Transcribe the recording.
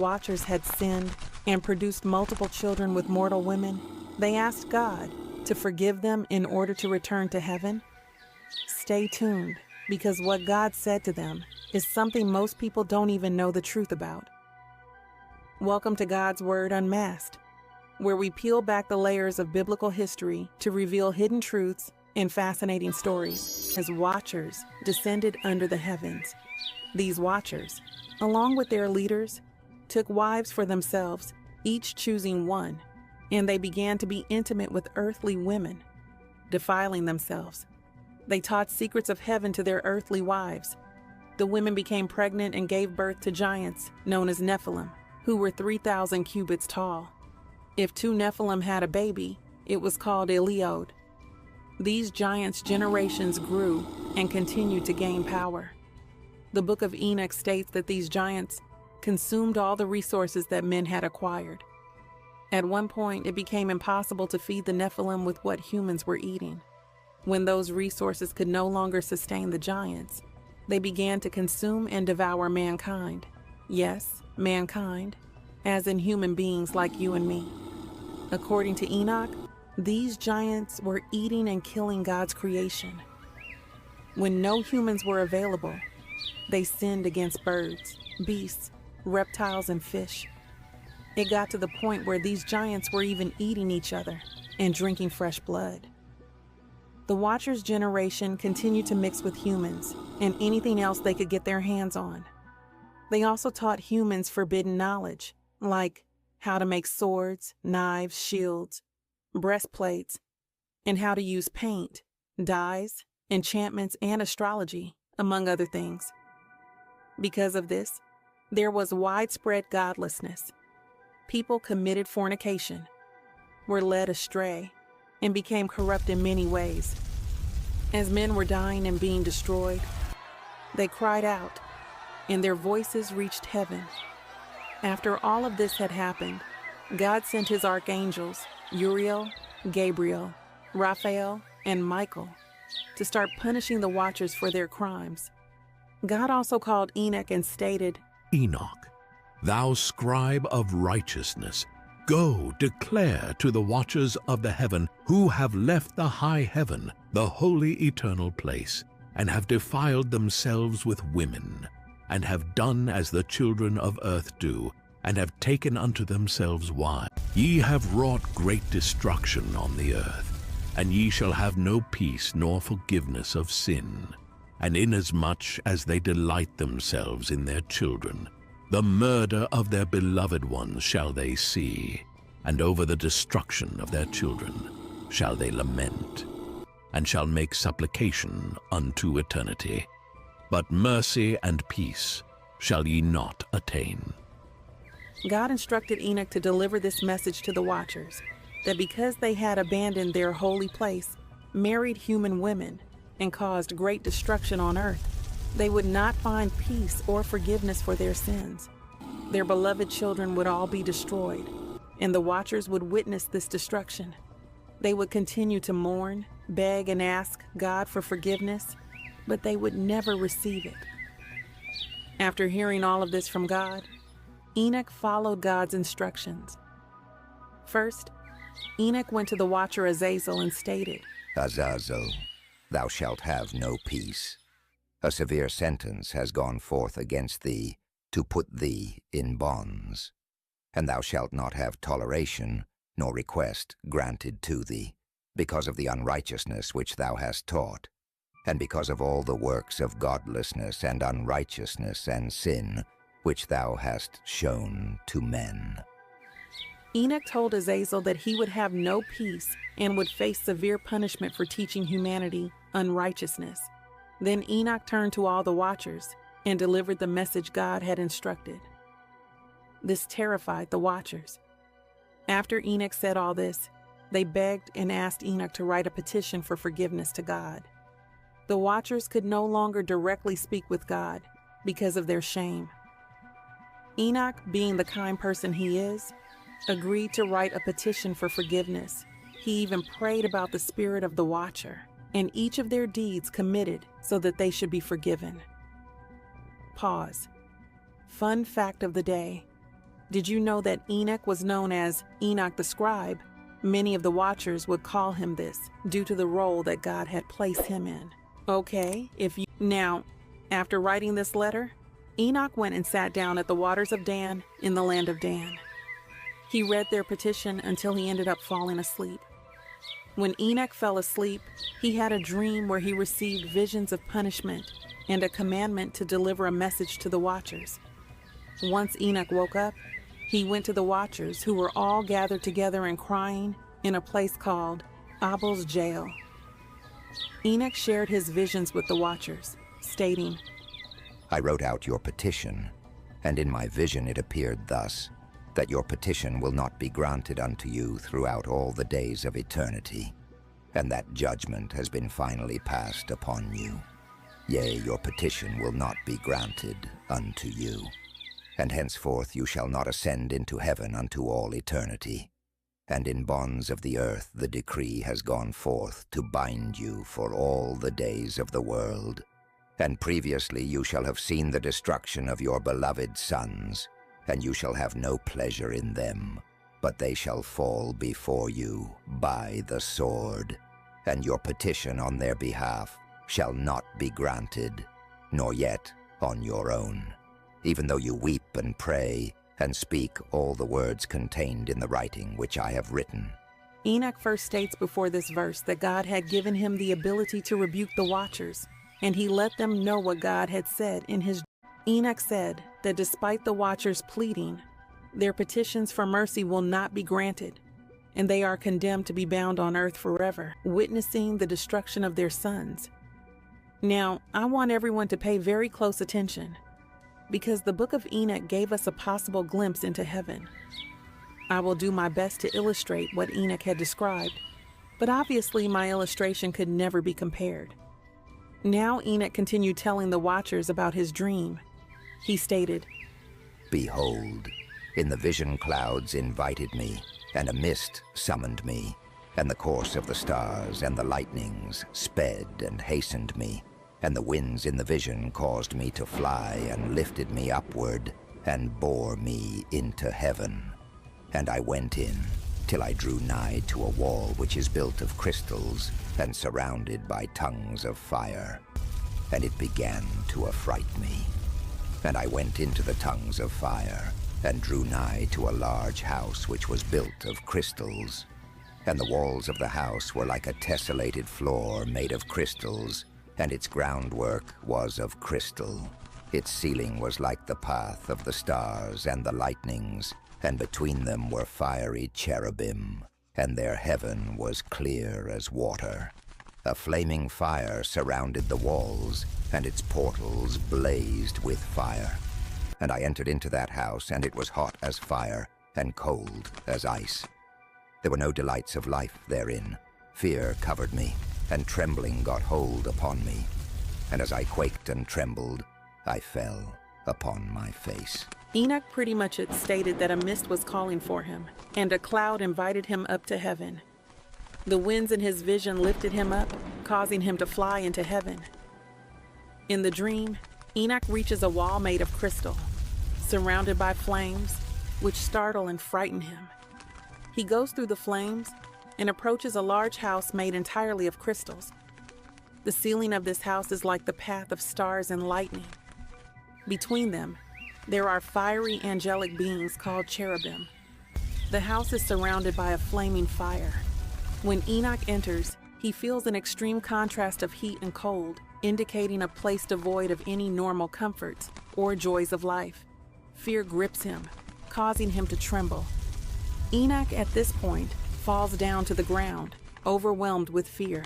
Watchers had sinned and produced multiple children with mortal women, they asked God to forgive them in order to return to heaven? Stay tuned, because what God said to them is something most people don't even know the truth about. Welcome to God's Word Unmasked, where we peel back the layers of biblical history to reveal hidden truths and fascinating stories as watchers descended under the heavens. These watchers, along with their leaders, took wives for themselves, each choosing one, and they began to be intimate with earthly women, defiling themselves. They taught secrets of heaven to their earthly wives. The women became pregnant and gave birth to giants known as Nephilim, who were 3,000 cubits tall. If two Nephilim had a baby, it was called Eliod. These giants' generations grew and continued to gain power. The book of Enoch states that these giants consumed all the resources that men had acquired. At one point, it became impossible to feed the Nephilim with what humans were eating. When those resources could no longer sustain the giants, they began to consume and devour mankind. Yes, mankind, as in human beings like you and me. According to Enoch, these giants were eating and killing God's creation. When no humans were available, they sinned against birds, beasts, reptiles, and fish. It got to the point where these giants were even eating each other and drinking fresh blood. The Watchers' generation continued to mix with humans and anything else they could get their hands on. They also taught humans forbidden knowledge, like how to make swords, knives, shields, breastplates, and how to use paint, dyes, enchantments, and astrology, among other things. Because of this, there was widespread godlessness. People committed fornication, were led astray, and became corrupt in many ways. As men were dying and being destroyed, they cried out, and their voices reached heaven. After all of this had happened, God sent his archangels, Uriel, Gabriel, Raphael, and Michael, to start punishing the Watchers for their crimes. God also called Enoch and stated, Enoch, thou scribe of righteousness, go declare to the watchers of the heaven who have left the high heaven, the holy eternal place, and have defiled themselves with women, and have done as the children of earth do, and have taken unto themselves wives. Ye have wrought great destruction on the earth, and ye shall have no peace nor forgiveness of sin. And inasmuch as they delight themselves in their children, the murder of their beloved ones shall they see, and over the destruction of their children shall they lament, and shall make supplication unto eternity. But mercy and peace shall ye not attain. God instructed Enoch to deliver this message to the Watchers, that because they had abandoned their holy place, married human women, and caused great destruction on earth, they would not find peace or forgiveness for their sins. Their beloved children would all be destroyed, and the Watchers would witness this destruction. They would continue to mourn, beg, and ask God for forgiveness, but they would never receive it. After hearing all of this from God, Enoch followed God's instructions. First, Enoch went to the Watcher Azazel and stated, Azazel, thou shalt have no peace. A severe sentence has gone forth against thee, to put thee in bonds. And thou shalt not have toleration, nor request granted to thee, because of the unrighteousness which thou hast taught, and because of all the works of godlessness and unrighteousness and sin, which thou hast shown to men. Enoch told Azazel that he would have no peace and would face severe punishment for teaching humanity unrighteousness. Then Enoch turned to all the Watchers and delivered the message God had instructed. This terrified the Watchers. After Enoch said all this, they begged and asked Enoch to write a petition for forgiveness to God. The Watchers could no longer directly speak with God because of their shame. Enoch, being the kind person he is, agreed to write a petition for forgiveness. He even prayed about the spirit of the Watcher and each of their deeds committed so that they should be forgiven. Pause. Fun fact of the day. Did you know that Enoch was known as Enoch the scribe? Many of the watchers would call him this due to the role that God had placed him in. Now, after writing this letter, Enoch went and sat down at the waters of Dan in the land of Dan. He read their petition until he ended up falling asleep. When Enoch fell asleep, he had a dream where he received visions of punishment and a commandment to deliver a message to the watchers. Once Enoch woke up, he went to the watchers, who were all gathered together and crying in a place called Abel's jail. Enoch shared his visions with the watchers, stating, I wrote out your petition, and in my vision it appeared thus, that your petition will not be granted unto you throughout all the days of eternity, and that judgment has been finally passed upon you. Yea, your petition will not be granted unto you. And henceforth you shall not ascend into heaven unto all eternity. And in bonds of the earth the decree has gone forth to bind you for all the days of the world. And previously you shall have seen the destruction of your beloved sons, and you shall have no pleasure in them, but they shall fall before you by the sword. And your petition on their behalf shall not be granted, nor yet on your own, even though you weep and pray and speak all the words contained in the writing which I have written. Enoch first states before this verse that God had given him the ability to rebuke the watchers, and he let them know what God had said in his. Enoch said that despite the watchers pleading, their petitions for mercy will not be granted, and they are condemned to be bound on earth forever, witnessing the destruction of their sons. Now, I want everyone to pay very close attention, because the book of Enoch gave us a possible glimpse into heaven. I will do my best to illustrate what Enoch had described, but obviously my illustration could never be compared. Now Enoch continued telling the watchers about his dream. He stated, Behold, in the vision clouds invited me, and a mist summoned me, and the course of the stars and the lightnings sped and hastened me, and the winds in the vision caused me to fly and lifted me upward and bore me into heaven. And I went in till I drew nigh to a wall which is built of crystals and surrounded by tongues of fire. And it began to affright me. And I went into the tongues of fire and drew nigh to a large house which was built of crystals. And the walls of the house were like a tessellated floor made of crystals, and its groundwork was of crystal. Its ceiling was like the path of the stars and the lightnings, and between them were fiery cherubim, and their heaven was clear as water. A flaming fire surrounded the walls, and its portals blazed with fire. And I entered into that house, and it was hot as fire, and cold as ice. There were no delights of life therein. Fear covered me, and trembling got hold upon me. And as I quaked and trembled, I fell upon my face. Enoch pretty much had stated that a mist was calling for him, and a cloud invited him up to heaven. The winds in his vision lifted him up, causing him to fly into heaven. In the dream, Enoch reaches a wall made of crystal, surrounded by flames, which startle and frighten him. He goes through the flames and approaches a large house made entirely of crystals. The ceiling of this house is like the path of stars and lightning. Between them, there are fiery angelic beings called cherubim. The house is surrounded by a flaming fire. When Enoch enters, he feels an extreme contrast of heat and cold, indicating a place devoid of any normal comforts or joys of life. Fear grips him, causing him to tremble. Enoch, at this point, falls down to the ground, overwhelmed with fear.